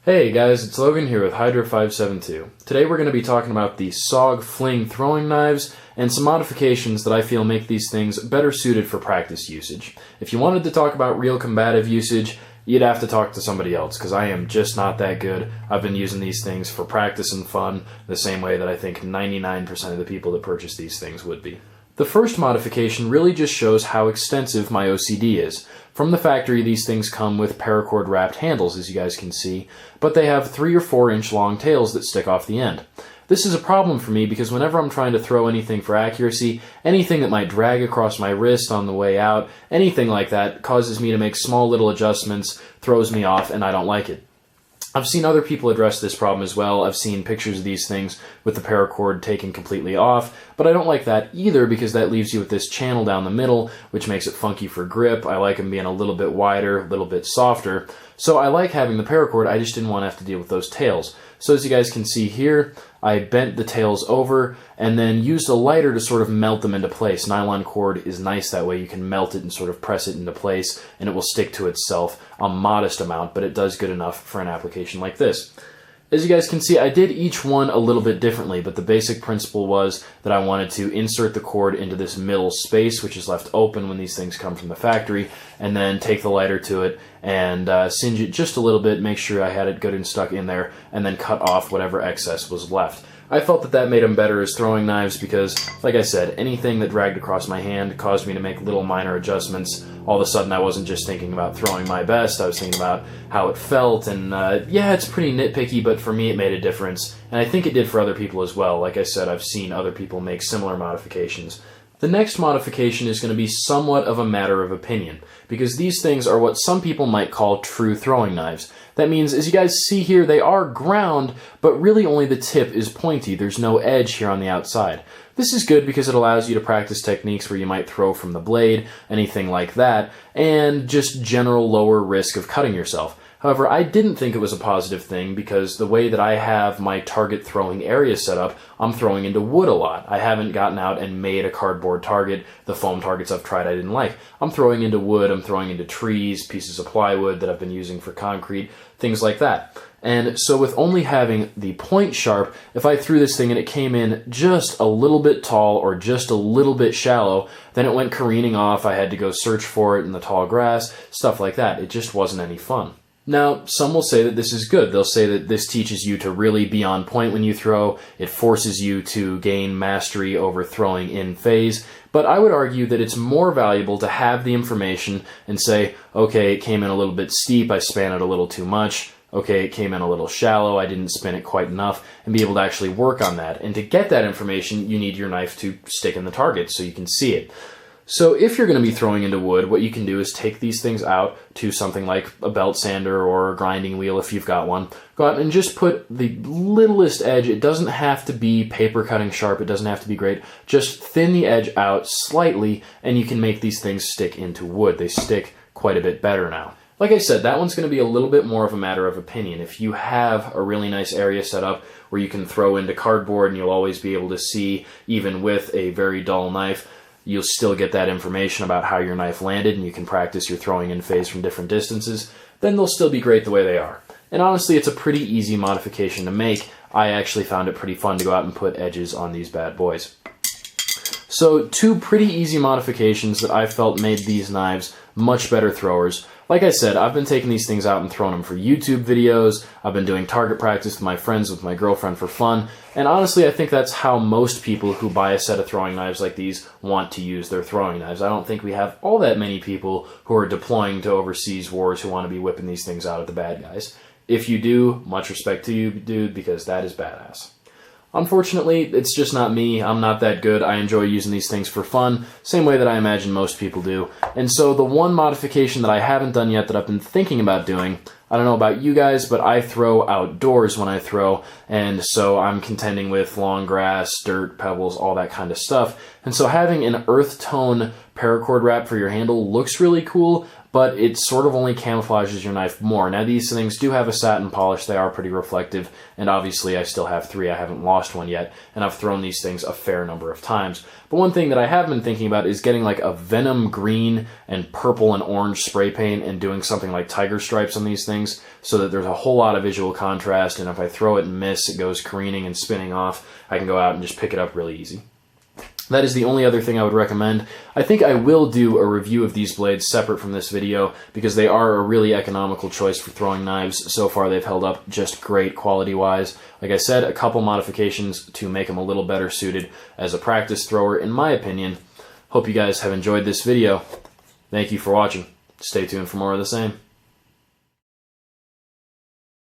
Hey guys, it's Logan here with Hydra572. Today we're going to be talking about the SOG Fling throwing knives and some modifications that I feel make these things better suited for practice usage. If you wanted to talk about real combative usage, you'd have to talk to somebody else, because I am just not that good. I've been using these things for practice and fun, the same way that I think 99% of the people that purchase these things would be. The first modification really just shows how extensive my OCD is. From the factory, these things come with paracord wrapped handles, as you guys can see, but they have 3 or 4 inch long tails that stick off the end. This is a problem for me because whenever I'm trying to throw anything for accuracy, anything that might drag across my wrist on the way out, anything like that causes me to make small little adjustments, throws me off, and I don't like it. I've seen other people address this problem as well. I've seen pictures of these things with the paracord taken completely off, but I don't like that either because that leaves you with this channel down the middle, which makes it funky for grip. I like them being a little bit wider, a little bit softer. So I like having the paracord, I just didn't want to have to deal with those tails. So as you guys can see here, I bent the tails over and then used a lighter to sort of melt them into place. Nylon cord is nice that way. You can melt it and sort of press it into place and it will stick to itself a modest amount, but it does good enough for an application like this. As you guys can see, I did each one a little bit differently, but the basic principle was that I wanted to insert the cord into this middle space, which is left open when these things come from the factory, and then take the lighter to it and singe it just a little bit, make sure I had it good and stuck in there, and then cut off whatever excess was left. I felt that that made them better as throwing knives because, like I said, anything that dragged across my hand caused me to make little minor adjustments. All of a sudden I wasn't just thinking about throwing my best, I was thinking about how it felt, and yeah, it's pretty nitpicky, but for me it made a difference, and I think it did for other people as well. Like I said, I've seen other people make similar modifications. The next modification is going to be somewhat of a matter of opinion, because these things are what some people might call true throwing knives. That means, as you guys see here, they are ground, but really only the tip is pointy. There's no edge here on the outside. This is good because it allows you to practice techniques where you might throw from the blade, anything like that, and just general lower risk of cutting yourself. However, I didn't think it was a positive thing because the way that I have my target throwing area set up, I'm throwing into wood a lot. I haven't gotten out and made a cardboard target. The foam targets I've tried I didn't like. I'm throwing into wood, I'm throwing into trees, pieces of plywood that I've been using for concrete, things like that. And so with only having the point sharp, if I threw this thing and it came in just a little bit tall or just a little bit shallow, then it went careening off. I had to go search for it in the tall grass, stuff like that. It just wasn't any fun. Now, some will say that this is good. They'll say that this teaches you to really be on point when you throw. It forces you to gain mastery over throwing in phase. But I would argue that it's more valuable to have the information and say, okay, it came in a little bit steep, I span it a little too much. Okay, it came in a little shallow, I didn't spin it quite enough, and be able to actually work on that. And to get that information, you need your knife to stick in the target so you can see it. So if you're going to be throwing into wood, what you can do is take these things out to something like a belt sander or a grinding wheel if you've got one. Go out and just put the littlest edge. It doesn't have to be paper cutting sharp. It doesn't have to be great. Just thin the edge out slightly and you can make these things stick into wood. They stick quite a bit better now. Like I said, that one's going to be a little bit more of a matter of opinion. If you have a really nice area set up where you can throw into cardboard and you'll always be able to see even with a very dull knife, you'll still get that information about how your knife landed and you can practice your throwing in phase from different distances, then they'll still be great the way they are. And honestly, it's a pretty easy modification to make. I actually found it pretty fun to go out and put edges on these bad boys. So 2 pretty easy modifications that I felt made these knives much better throwers. Like I said, I've been taking these things out and throwing them for YouTube videos. I've been doing target practice with my friends, with my girlfriend for fun. And honestly, I think that's how most people who buy a set of throwing knives like these want to use their throwing knives. I don't think we have all that many people who are deploying to overseas wars who want to be whipping these things out at the bad guys. If you do, much respect to you, dude, because that is badass. Unfortunately, it's just not me. I'm not that good. I enjoy using these things for fun, same way that I imagine most people do. And so the one modification that I haven't done yet that I've been thinking about doing, I don't know about you guys, but I throw outdoors when I throw, and so I'm contending with long grass, dirt, pebbles, all that kind of stuff. And so having an earth tone paracord wrap for your handle looks really cool, but it sort of only camouflages your knife more. Now these things do have a satin polish, they are pretty reflective, and obviously I still have 3, I haven't lost one yet, and I've thrown these things a fair number of times. But one thing that I have been thinking about is getting like a venom green and purple and orange spray paint and doing something like tiger stripes on these things so that there's a whole lot of visual contrast, and if I throw it and miss, it goes careening and spinning off. I can go out and just pick it up really easy. That is the only other thing I would recommend. I think I will do a review of these blades separate from this video because they are a really economical choice for throwing knives. So far they've held up just great quality-wise. Like I said, a couple modifications to make them a little better suited as a practice thrower, in my opinion. Hope you guys have enjoyed this video. Thank you for watching. Stay tuned for more of the same.